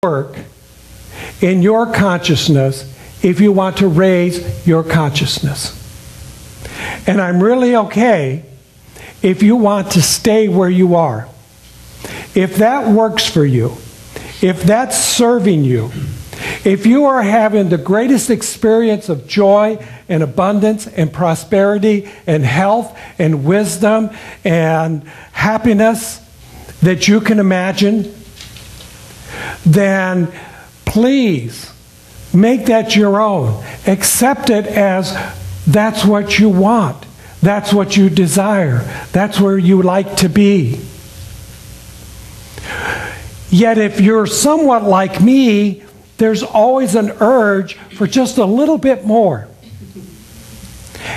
work in your consciousness if you want to raise your consciousness. And I'm really okay if you want to stay where you are. If that works for you, if that's serving you, if you are having the greatest experience of joy and abundance and prosperity and health and wisdom and happiness that you can imagine, then please make that your own. Accept it as that's what you want. That's what you desire. That's where you like to be. Yet if you're somewhat like me, there's always an urge for just a little bit more.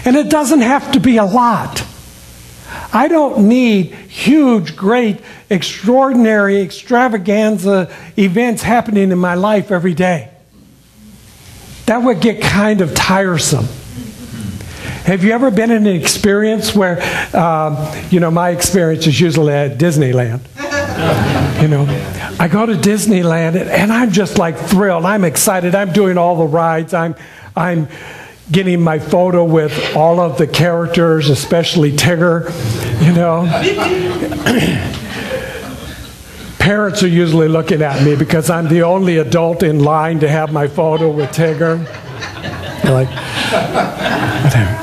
And it doesn't have to be a lot. I don't need huge, great, extraordinary, extravaganza events happening in my life every day. That would get kind of tiresome. Have you ever been in an experience where, my experience is usually at Disneyland. I go to Disneyland and I'm just like thrilled. I'm excited. I'm doing all the rides. I'm getting my photo with all of the characters, especially Tigger, Parents are usually looking at me because I'm the only adult in line to have my photo with Tigger. They're like, whatever.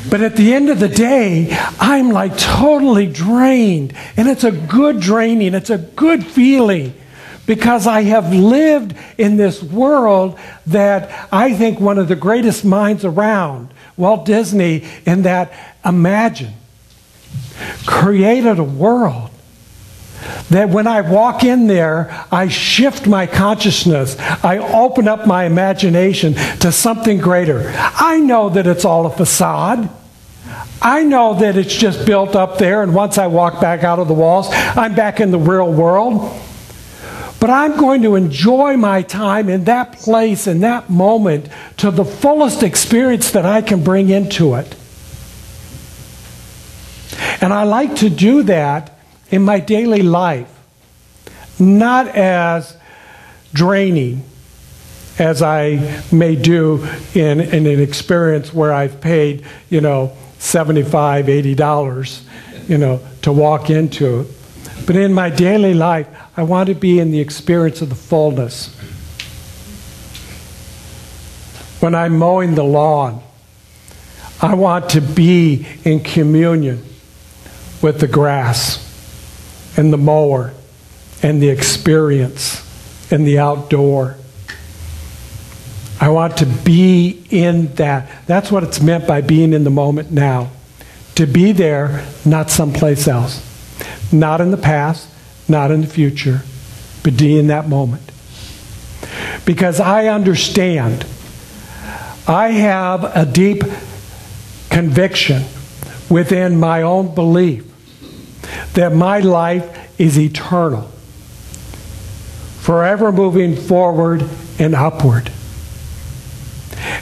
But at the end of the day, I'm like totally drained. And it's a good draining. It's a good feeling. Because I have lived in this world that I think one of the greatest minds around, Walt Disney, in that imagine, created a world that when I walk in there, I shift my consciousness. I open up my imagination to something greater. I know that it's all a facade. I know that it's just built up there, and once I walk back out of the walls, I'm back in the real world. But I'm going to enjoy my time in that place, in that moment, to the fullest experience that I can bring into it. And I like to do that in my daily life, not as draining as I may do in an experience where I've paid, $75, $80, to walk into it. But in my daily life, I want to be in the experience of the fullness. When I'm mowing the lawn, I want to be in communion with the grass and the mower and the experience and the outdoor. I want to be in that. That's what it's meant by being in the moment now. To be there, not someplace else. Not in the past, not in the future, but be in that moment. Because I understand, I have a deep conviction within my own belief that my life is eternal, forever moving forward and upward.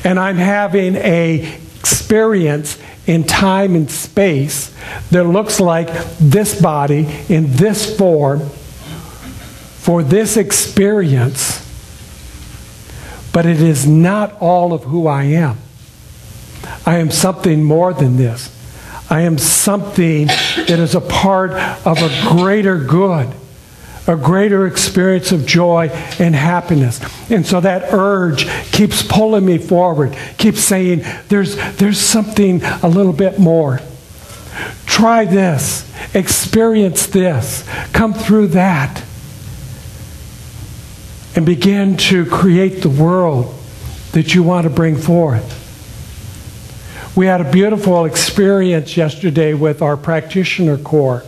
And I'm having an experience in time and space that looks like this body in this form for this experience, but it is not all of who I am. I am something more than this. I am something that is a part of a greater good, a greater experience of joy and happiness. And so that urge keeps pulling me forward, keeps saying, there's something a little bit more. Try this, experience this, come through that, and begin to create the world that you want to bring forth. We had a beautiful experience yesterday with our practitioner corps.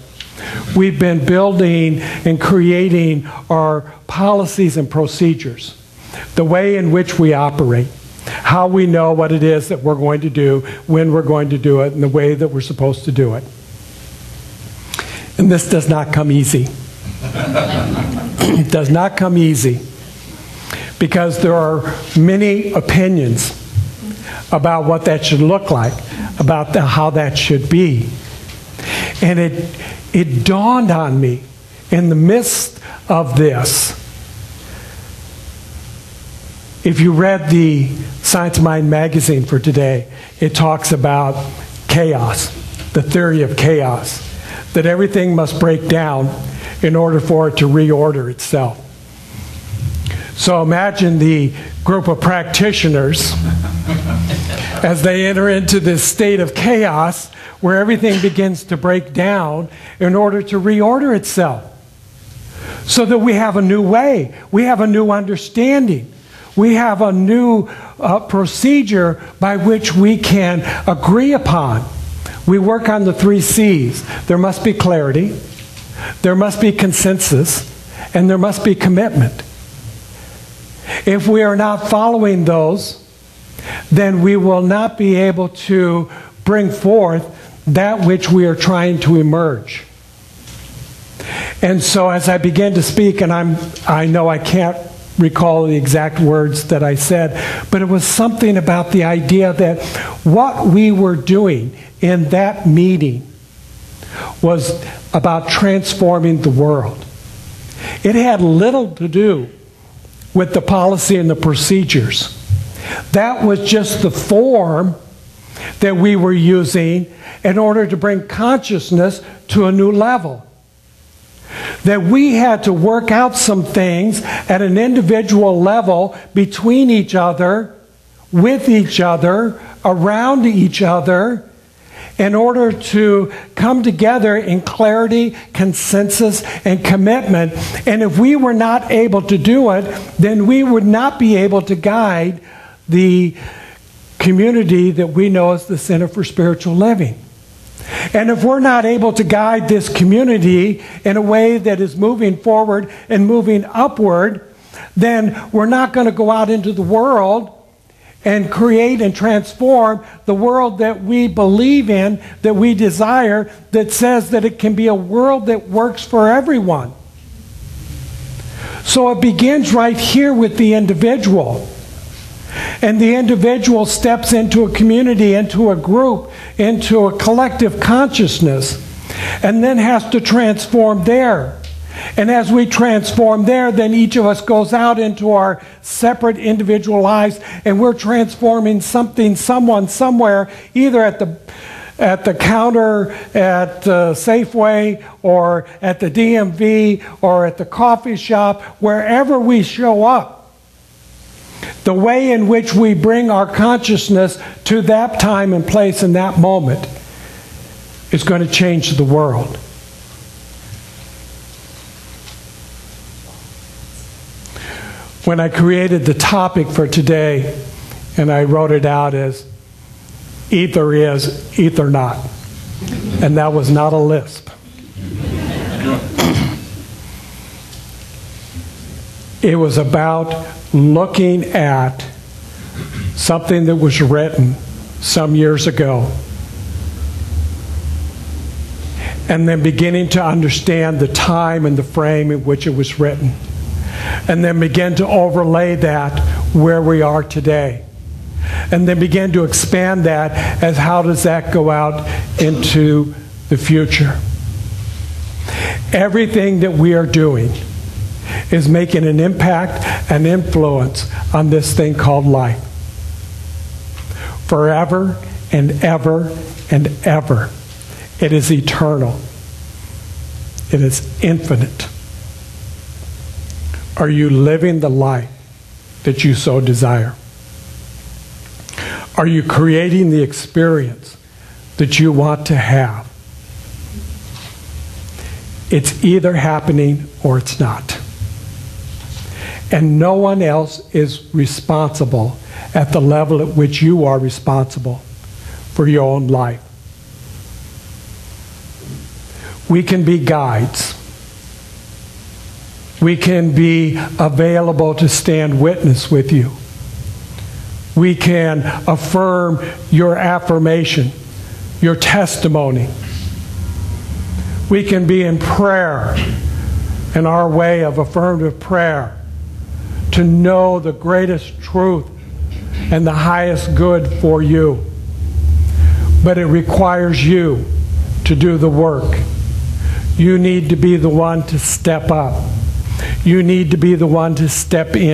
We've been building and creating our policies and procedures, the way in which we operate, how we know what it is that we're going to do, when we're going to do it, and the way that we're supposed to do it. And this does not come easy. It does not come easy, because there are many opinions about what that should look like, about how that should be. And it dawned on me in the midst of this If you read the Science Mind magazine for today, it talks about chaos, the theory of chaos, that everything must break down in order for it to reorder itself. So imagine the group of practitioners as they enter into this state of chaos where everything begins to break down in order to reorder itself. So that we have a new way, we have a new understanding, we have a new procedure by which we can agree upon. We work on the 3 C's. There must be clarity, there must be consensus, and there must be commitment. If we are not following those, then we will not be able to bring forth that which we are trying to emerge. And so as I began to speak, and I know I can't recall the exact words that I said, but it was something about the idea that what we were doing in that meeting was about transforming the world. It had little to do with the policy and the procedures. That was just the form that we were using in order to bring consciousness to a new level. That we had to work out some things at an individual level between each other, with each other, around each other, in order to come together in clarity, consensus, and commitment. And if we were not able to do it, then we would not be able to guide the community that we know as the Center for Spiritual Living. And if we're not able to guide this community in a way that is moving forward and moving upward, then we're not going to go out into the world and create and transform the world that we believe in, that we desire, that says that it can be a world that works for everyone. So it begins right here with the individual. And the individual steps into a community, into a group, into a collective consciousness, and then has to transform there. And as we transform there, then each of us goes out into our separate individual lives, and we're transforming something, someone, somewhere, either at the counter at Safeway, or at the DMV, or at the coffee shop, wherever we show up. The way in which we bring our consciousness to that time and place in that moment is going to change the world. When I created the topic for today, and I wrote it out as either is, either not. And that was not a lisp. It was about looking at something that was written some years ago, and then beginning to understand the time and the frame in which it was written, and then begin to overlay that where we are today, and then begin to expand that as how does that go out into the future. Everything that we are doing is making an impact and influence on this thing called life. Forever and ever and ever. It is eternal. It is infinite. Are you living the life that you so desire? Are you creating the experience that you want to have? It's either happening or it's not. And no one else is responsible at the level at which you are responsible for your own life. We can be guides. We can be available to stand witness with you. We can affirm your affirmation, your testimony. We can be in prayer, in our way of affirmative prayer, to know the greatest truth and the highest good for you. But it requires you to do the work. You need to be the one to step up. You need to be the one to step in.